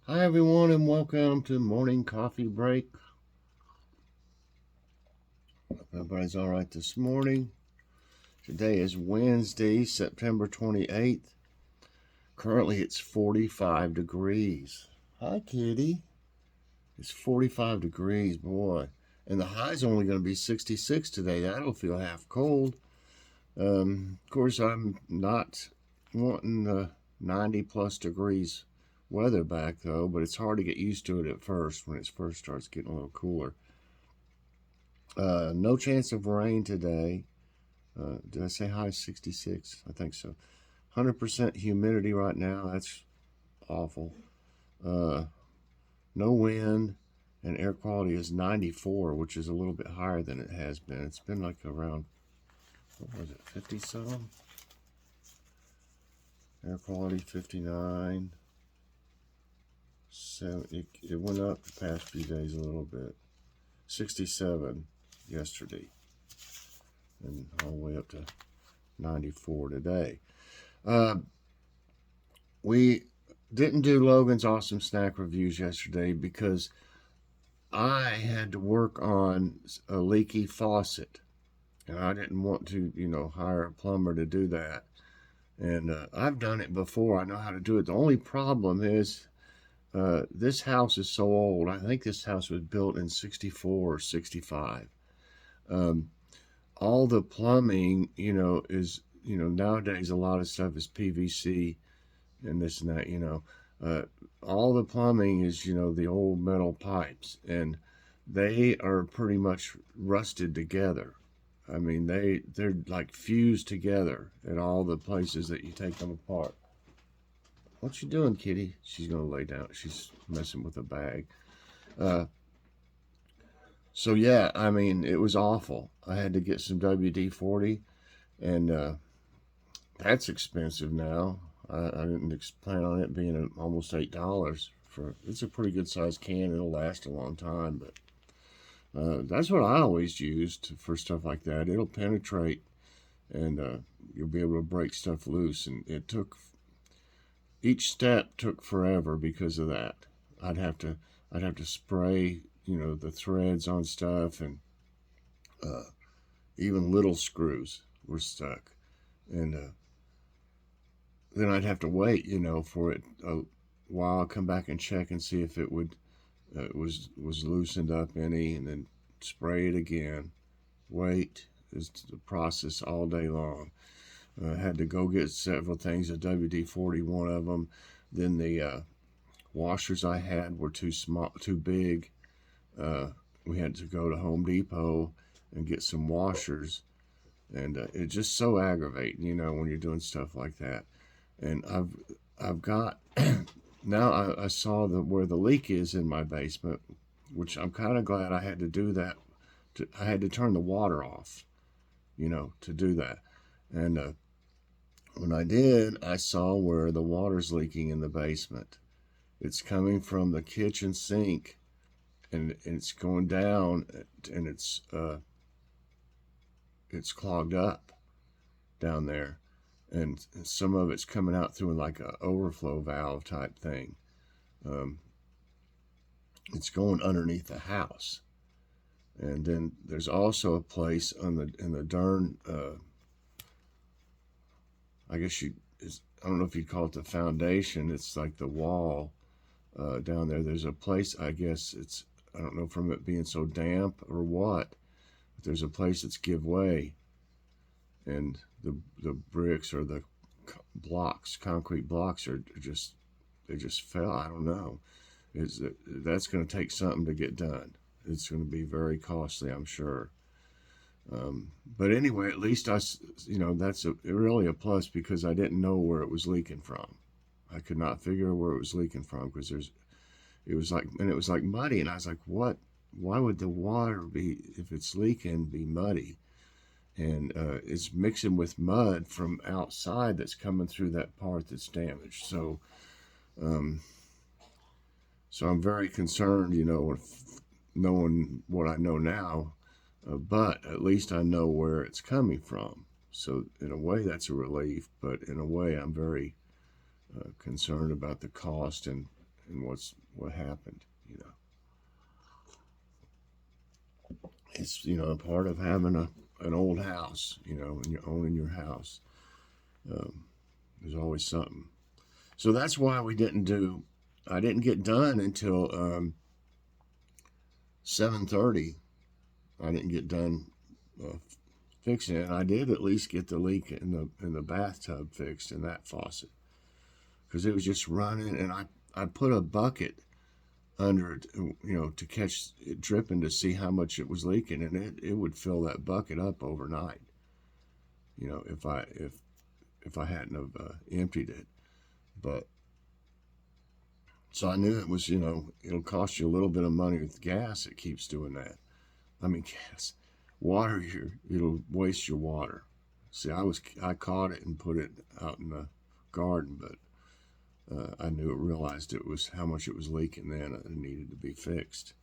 Hi, everyone, and welcome to Morning Coffee Break. Hope everybody's all right this morning. Today is Wednesday, September 28th. Currently, it's 45 degrees. Hi, kitty. It's 45 degrees, boy. And the high's only going to be 66 today. That'll feel half cold. Of course, I'm not wanting the 90 plus degrees weather back, though, but it's hard to get used to it at first when it first starts getting a little cooler. No chance of rain today. Did I say high 66? I think so. 100% humidity right now. That's awful. Uh, no wind, and air quality is 94, which is a little bit higher than it has been. It's been like around, what was it, 50 some? Air quality 59. So it went up the past few days a little bit. 67 yesterday, and all the way up to 94 today. We didn't do Logan's awesome snack reviews yesterday because I had to work on a leaky faucet, and I didn't want to, hire a plumber to do that. And I've done it before. I know how to do it. The only problem is this house is so old. I think this house was built in 64 or 65. Um, all the plumbing, is, nowadays a lot of stuff is PVC and this and that. Uh, all the plumbing is, the old metal pipes, and they are pretty much rusted together. I mean, they're like fused together at all the places that you take them apart. What you doing, kitty? She's gonna lay down. She's messing with a bag. Uh, so yeah, I mean, it was awful. I had to get some WD-40, and that's expensive now. I didn't plan on it being almost $8 for. It's a pretty good sized can. It'll last a long time, but that's what I always used for stuff like that. It'll penetrate, and you'll be able to break stuff loose. And each step took forever because of that. I'd have to I'd have to spray, the threads on stuff, and uh, even little screws were stuck, and then I'd have to wait, for it a while, come back and check and see if it was loosened up any, and then spray it again. Wait is the process all day long. Had to go get several things. A WD-40, one of them. Then the washers I had were too small, too big. Uh, we had to go to Home Depot and get some washers, and it's just so aggravating, when you're doing stuff like that. And I've got now I saw where the leak is in my basement, which I'm kind of glad I had to do that. I had to turn the water off, to do that. And when I did, I saw where the water's leaking in the basement. It's coming from the kitchen sink, and it's going down, and it's clogged up down there, and some of it's coming out through like a overflow valve type thing. Um, it's going underneath the house, and then there's also a place in the darn. I guess I don't know if you'd call it the foundation. It's like the wall down there. There's a place. I guess it's. I don't know from it being so damp or what. But there's a place that's give way, and the bricks or the concrete blocks are just they just fell. I don't know. That's going to take something to get done. It's going to be very costly, I'm sure. But anyway, at least that's really a plus because I didn't know where it was leaking from. I could not figure where it was leaking from because it was like muddy, and I was like, what? Why would the water be, if it's leaking, be muddy? And it's mixing with mud from outside that's coming through that part that's damaged. Um, so I'm very concerned, with knowing what I know now, but at least I know where it's coming from. So in a way, that's a relief, but in a way, I'm very concerned about the cost and what happened. It's a part of having an old house. When you're owning your house, there's always something. So that's why I didn't get done until 7:30. I didn't get done fixing it. I did at least get the leak in the bathtub fixed in that faucet, because it was just running, and I put a bucket under it, to catch it dripping, to see how much it was leaking, and it would fill that bucket up overnight. If I hadn't have emptied it, but so I knew it was, it'll cost you a little bit of money with gas. It keeps doing that. I mean, gas, water, it'll waste your water. See, I caught it and put it out in the garden, but I realized it was how much it was leaking then, and it needed to be fixed.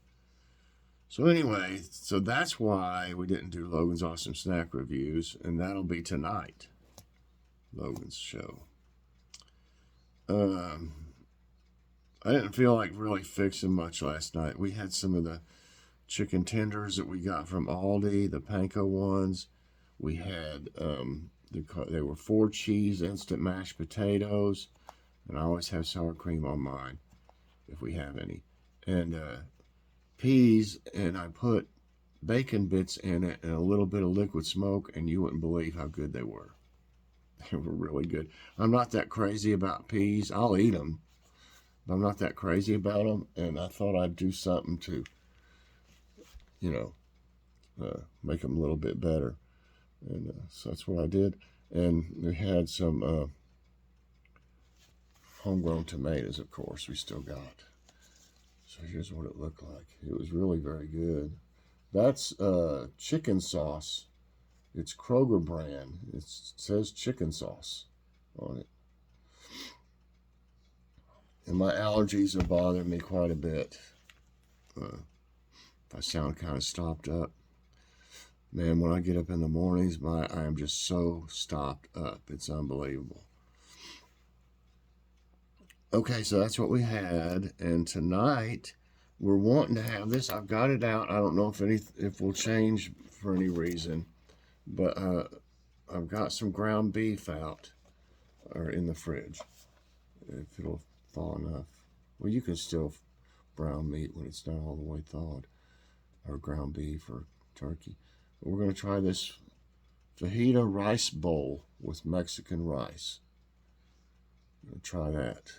So anyway, that's why we didn't do Logan's Awesome Snack Reviews, and that'll be tonight, Logan's show. I didn't feel like really fixing much last night. We had some of the chicken tenders that we got from Aldi, the panko ones. We had, they were 4-cheese instant mashed potatoes. And I always have sour cream on mine, if we have any. And peas, and I put bacon bits in it and a little bit of liquid smoke, and you wouldn't believe how good they were. They were really good. I'm not that crazy about peas. I'll eat them, but I'm not that crazy about them. And I thought I'd do something to, make them a little bit better. And so that's what I did. And we had some homegrown tomatoes, of course, we still got. So here's what it looked like. It was really very good. That's chicken sauce. It's Kroger brand. It says chicken sauce on it. And my allergies are bothering me quite a bit. If I sound kind of stopped up. Man, when I get up in the mornings, I am just so stopped up. It's unbelievable. Okay, so that's what we had, and tonight we're wanting to have this. I've got it out. I don't know if we'll change for any reason, but I've got some ground beef out or in the fridge. If it'll thaw enough. Well, you can still brown meat when it's not all the way thawed, or ground beef or turkey. But we're going to try this fajita rice bowl with Mexican rice. I'm going to try that.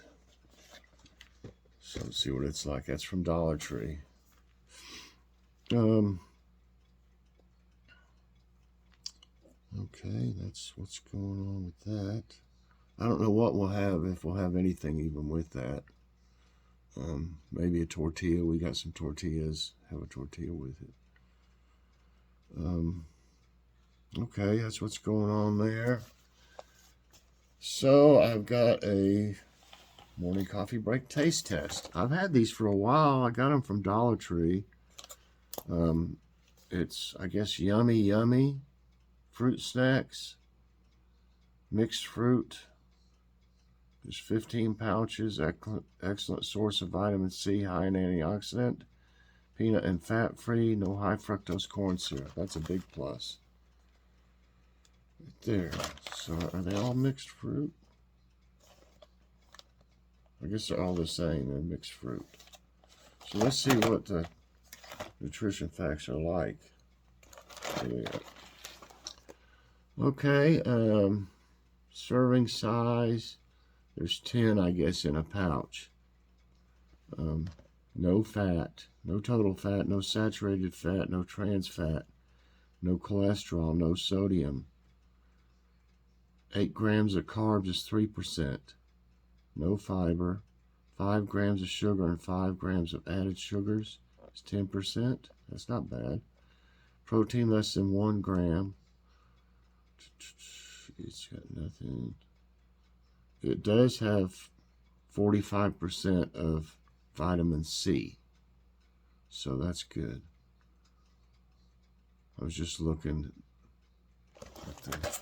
So let's see what it's like. That's from Dollar Tree. Okay, that's what's going on with that. I don't know what we'll have, if we'll have anything even with that. Maybe a tortilla. We got some tortillas. Have a tortilla with it. Okay, that's what's going on there. So I've got a morning coffee break taste test. I've had these for a while. I got them from Dollar Tree. It's, I guess, yummy fruit snacks, mixed fruit. There's 15 pouches, excellent source of vitamin C, high in antioxidant, peanut and fat-free, no high fructose corn syrup. That's a big plus. Right there. So are they all mixed fruit? I guess they're all the same. They're mixed fruit. So let's see what the nutrition facts are like. Okay, serving size. There's 10, I guess, in a pouch. No fat, no total fat, no saturated fat, no trans fat, no cholesterol, no sodium. 8 grams of carbs is 3%. No fiber. 5 grams of sugar and 5 grams of added sugars is 10%. That's not bad. Protein less than 1 gram. It's got nothing. It does have 45% of vitamin C. So that's good. I was just looking at the...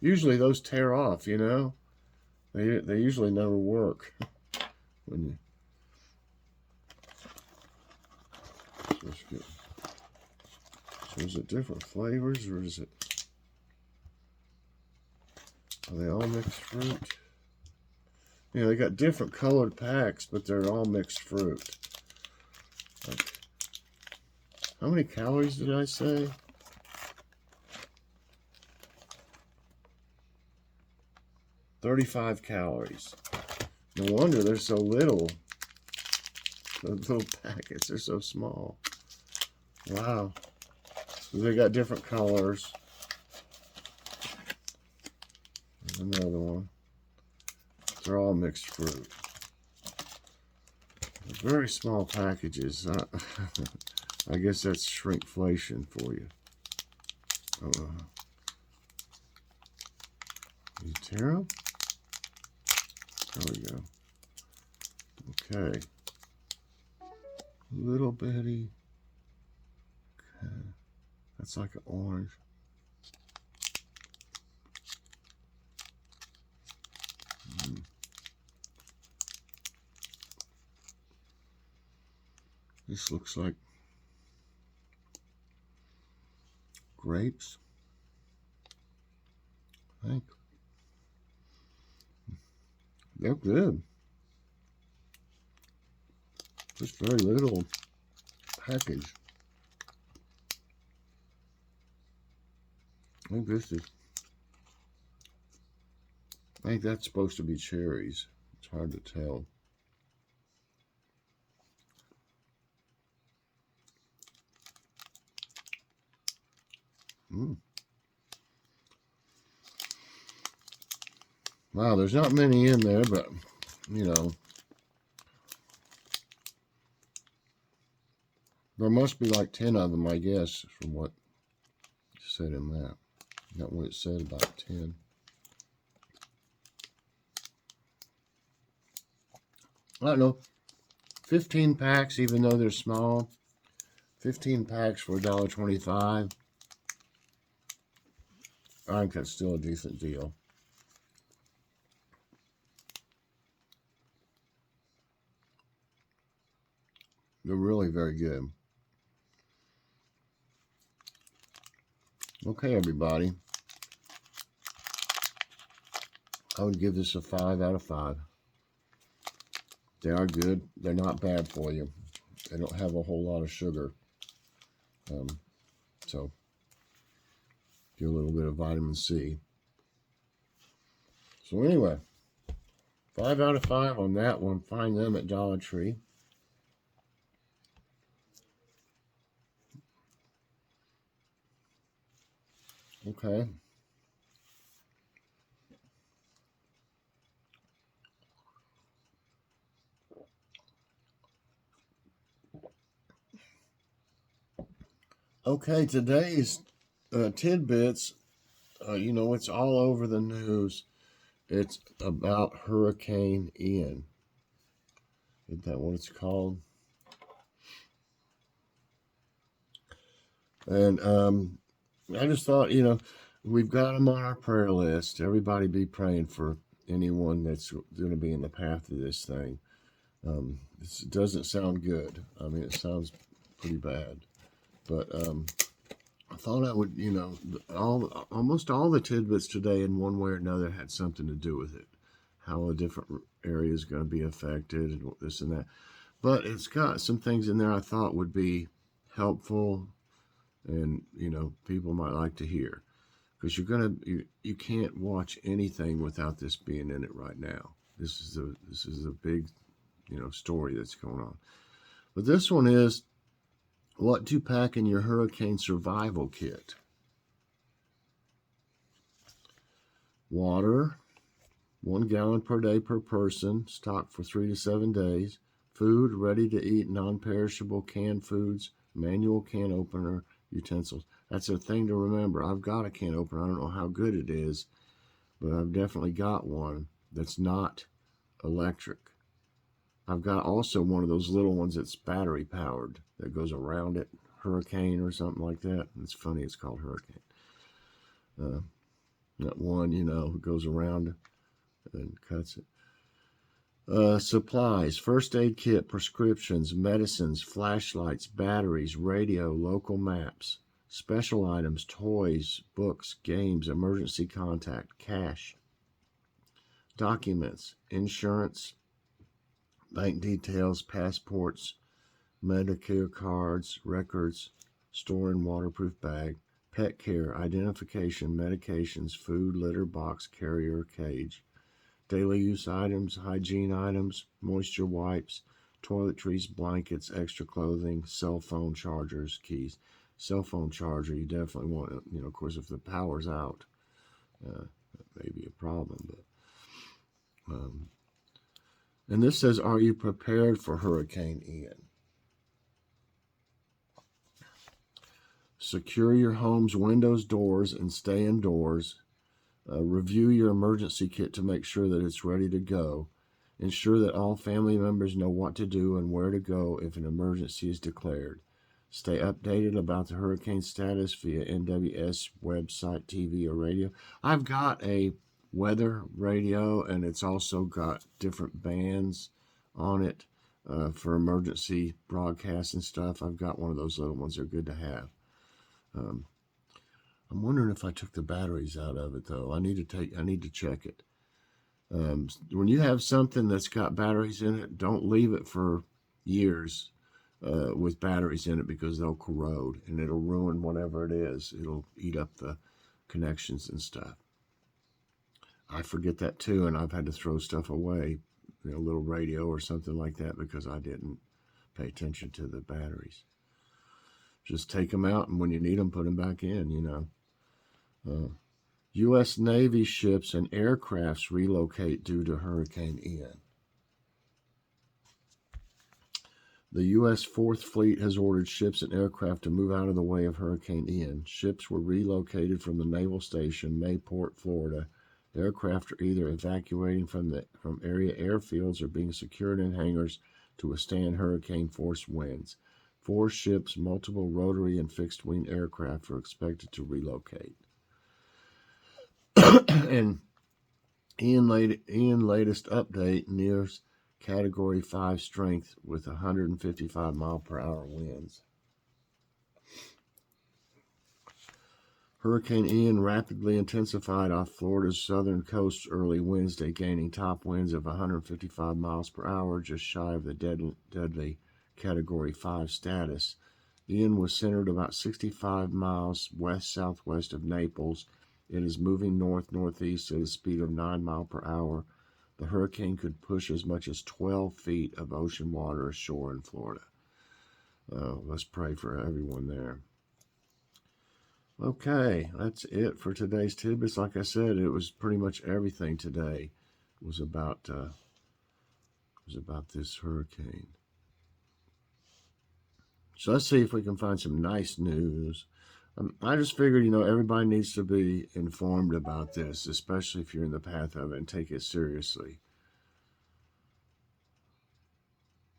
Usually those tear off, you know. They usually never work when you. So is it different flavors or is it? Are they all mixed fruit? You know, they got different colored packs, but they're all mixed fruit. Like, how many calories did I say? 35 calories. No wonder they're so little. Those little packets are so small. Wow. So they got different colors. There's another one. They're all mixed fruit. They're very small packages. I guess that's shrinkflation for you. You tear them? There we go. Okay. Little bitty. Okay. That's like an orange. This looks like grapes, I think. They're good. Just very little package. I think this is, I think that's supposed to be cherries. It's hard to tell. Wow, there's not many in there, but, you know, there must be like 10 of them, I guess, from what it said in that. Not what it said about 10. I don't know. 15 packs, even though they're small. 15 packs for $1.25. I think that's still a decent deal. They're really very good. Okay, everybody. I would give this a 5 out of 5. They are good. They're not bad for you. They don't have a whole lot of sugar. So, get a little bit of vitamin C. So anyway, 5 out of 5 on that one. Find them at Dollar Tree. Okay. Okay, today's tidbits, you know, it's all over the news. It's about Hurricane Ian. Isn't that what it's called? And I just thought, you know, we've got them on our prayer list. Everybody be praying for anyone that's going to be in the path of this thing. It doesn't sound good. I mean, it sounds pretty bad. But I thought I would, you know, almost all the tidbits today in one way or another had something to do with it. How a different area is going to be affected and this and that. But it's got some things in there I thought would be helpful and, you know, people might like to hear. Because you can't watch anything without this being in it right now. This is a big, you know, story that's going on. But this one is what to pack in your hurricane survival kit. Water, 1 gallon per day per person, stocked for 3 to 7 days. Food, ready to eat, non-perishable canned foods, manual can opener, utensils. That's a thing to remember. I've got a can opener. I don't know how good it is, but I've definitely got one that's not electric. I've got also one of those little ones that's battery powered that goes around it, Hurricane or something like that. It's funny, it's called Hurricane. That one, goes around and cuts it. Supplies, first aid kit, prescriptions, medicines, flashlights, batteries, radio, local maps, special items, toys, books, games, emergency contact, cash, documents, insurance, bank details, passports, Medicare cards, records, store and waterproof bag, pet care, identification, medications, food, litter box, carrier, cage, daily use items, hygiene items, moisture wipes, toiletries, blankets, extra clothing, cell phone chargers, keys. Cell phone charger, you definitely want it. Of course, if the power's out, that may be a problem. And this says, are you prepared for Hurricane Ian? Secure your home's windows, doors, and stay indoors. Review your emergency kit to make sure that it's ready to go. Ensure that all family members know what to do and where to go if an emergency is declared. Stay updated about the hurricane status via NWS website, TV, or radio. I've got a weather radio, and it's also got different bands on it for emergency broadcasts and stuff. I've got one of those little ones. They're good to have. I'm wondering if I took the batteries out of it, though. I need to check it. When you have something that's got batteries in it, don't leave it for years with batteries in it, because they'll corrode and it'll ruin whatever it is. It'll eat up the connections and stuff. I forget that too, and I've had to throw stuff away, a little radio or something like that, because I didn't pay attention to the batteries. Just take them out, and when you need them, put them back in, U.S. Navy ships and aircrafts relocate due to Hurricane Ian. The U.S. Fourth Fleet has ordered ships and aircraft to move out of the way of Hurricane Ian. Ships were relocated from the naval station, Mayport, Florida. The aircraft are either evacuating from area airfields or being secured in hangars to withstand hurricane-force winds. 4 ships, multiple rotary and fixed-wing aircraft are expected to relocate. And Ian latest update nears Category 5 strength with 155 mile per hour winds. Hurricane Ian rapidly intensified off Florida's southern coast early Wednesday, gaining top winds of 155 miles per hour, just shy of the deadly Category 5 status. Ian was centered about 65 miles west-southwest of Naples. It is moving north-northeast at a speed of 9 miles per hour. The hurricane could push as much as 12 feet of ocean water ashore in Florida. Let's pray for everyone there. Okay, that's it for today's tidbits. Like I said, it was pretty much everything today was about this hurricane. So let's see if we can find some nice news. I just figured, everybody needs to be informed about this, especially if you're in the path of it, and take it seriously.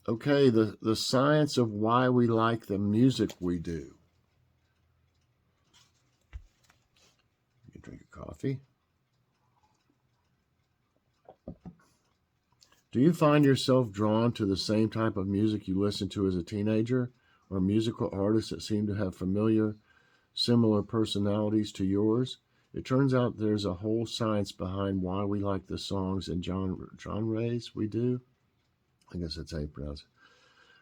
Okay, the science of why we like the music we do. You can drink a coffee. Do you find yourself drawn to the same type of music you listened to as a teenager, or musical artists that seem to have similar personalities to yours? It turns out there's a whole science behind why we like the songs and genres we do. I guess that's how you pronounce it.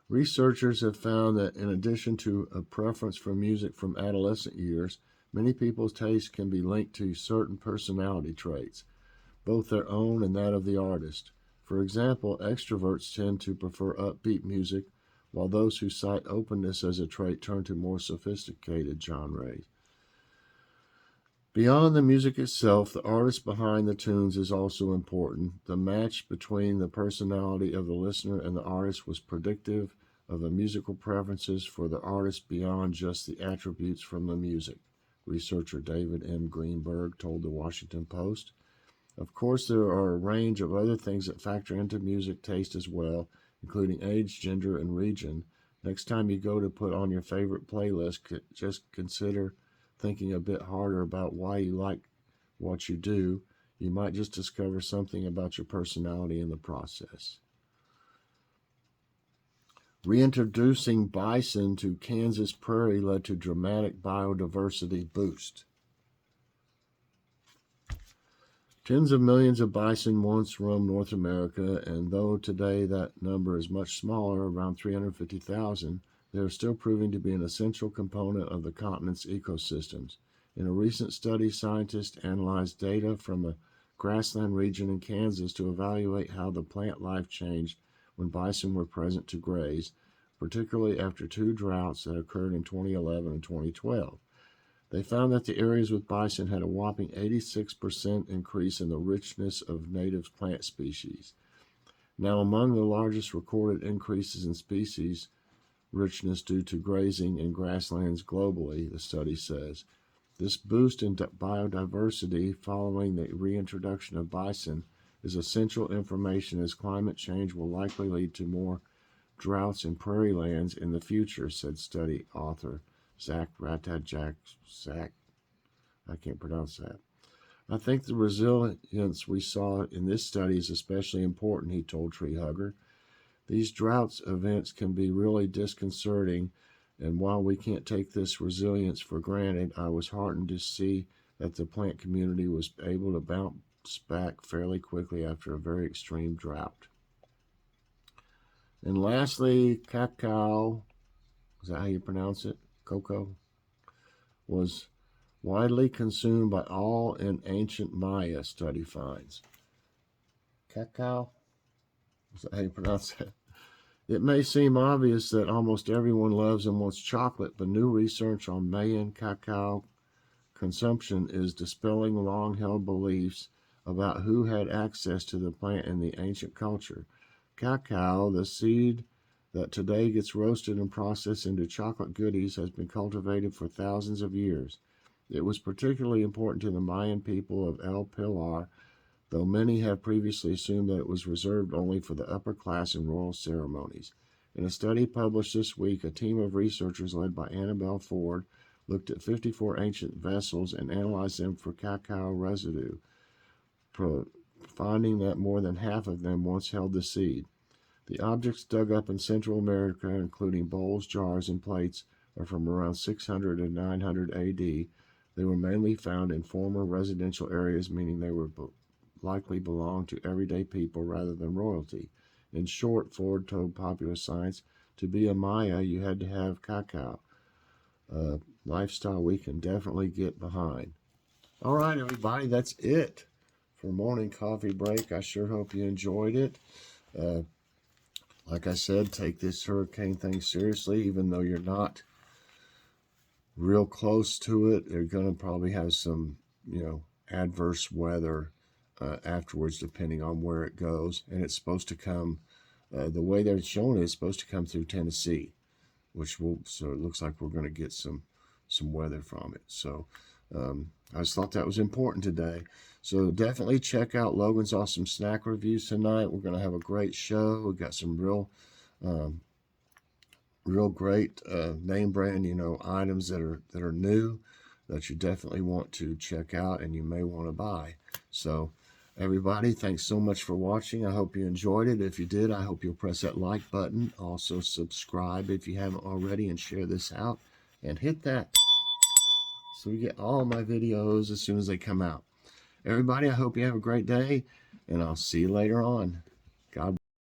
Researchers have found that in addition to a preference for music from adolescent years, many people's taste can be linked to certain personality traits, both their own and that of the artist. For example, extroverts tend to prefer upbeat music, while those who cite openness as a trait turn to more sophisticated genres. Beyond the music itself, the artist behind the tunes is also important. The match between the personality of the listener and the artist was predictive of the musical preferences for the artist beyond just the attributes from the music, researcher David M. Greenberg told the Washington Post. Of course, there are a range of other things that factor into music taste as well, including age, gender, and region. Next time you go to put on your favorite playlist, just consider thinking a bit harder about why you like what you do, you might just discover something about your personality in the process. Reintroducing bison to Kansas prairie led to dramatic biodiversity boost. Tens of millions of bison once roamed North America, and though today that number is much smaller, around 350,000, they are still proving to be an essential component of the continent's ecosystems. In a recent study, scientists analyzed data from a grassland region in Kansas to evaluate how the plant life changed when bison were present to graze, particularly after two droughts that occurred in 2011 and 2012. They found that the areas with bison had a whopping 86% increase in the richness of native plant species. Now, among the largest recorded increases in species richness due to grazing in grasslands globally, the study says. This boost in biodiversity following the reintroduction of bison is essential information, as climate change will likely lead to more droughts in prairie lands in the future, said study author Zach Ratajczak. I can't pronounce that. I think the resilience we saw in this study is especially important, he told Tree Hugger. These droughts events can be really disconcerting, and while we can't take this resilience for granted, I was heartened to see that the plant community was able to bounce back fairly quickly after a very extreme drought. And lastly, cacao, is that how you pronounce it? Cocoa? Was widely consumed by all in ancient Maya, study finds. Cacao? Is that how you pronounce it? It may seem obvious that almost everyone loves and wants chocolate, but new research on Mayan cacao consumption is dispelling long-held beliefs about who had access to the plant in the ancient culture. Cacao, the seed that today gets roasted and processed into chocolate goodies, has been cultivated for thousands of years. It was particularly important to the Mayan people of El Pilar, though many have previously assumed that it was reserved only for the upper class in royal ceremonies. In a study published this week, a team of researchers led by Annabelle Ford looked at 54 ancient vessels and analyzed them for cacao residue, finding that more than half of them once held the seed. The objects dug up in Central America, including bowls, jars, and plates, are from around 600 and 900 AD. They were mainly found in former residential areas, meaning they were likely belonged to everyday people rather than royalty. In short, Ford told Popular Science, to be a Maya, you had to have cacao. Lifestyle we can definitely get behind. All right, everybody, that's it for Morning Coffee Break. I sure hope you enjoyed it. Like I said, take this hurricane thing seriously, even though you're not real close to it. They're going to probably have some, adverse weather afterwards, depending on where it goes. And it's supposed to come, the way they're showing it, it's supposed to come through Tennessee, so it looks like we're going to get some weather from it. So I just thought that was important today. So definitely check out Logan's Awesome Snack Reviews tonight. We're going to have a great show. We've got some real great name brand, items that are new that you definitely want to check out and you may want to buy. So everybody, thanks so much for watching. I hope you enjoyed it. If you did, I hope you'll press that like button. Also subscribe if you haven't already, and share this out and hit that so you get all my videos as soon as they come out. Everybody, I hope you have a great day, and I'll see you later on.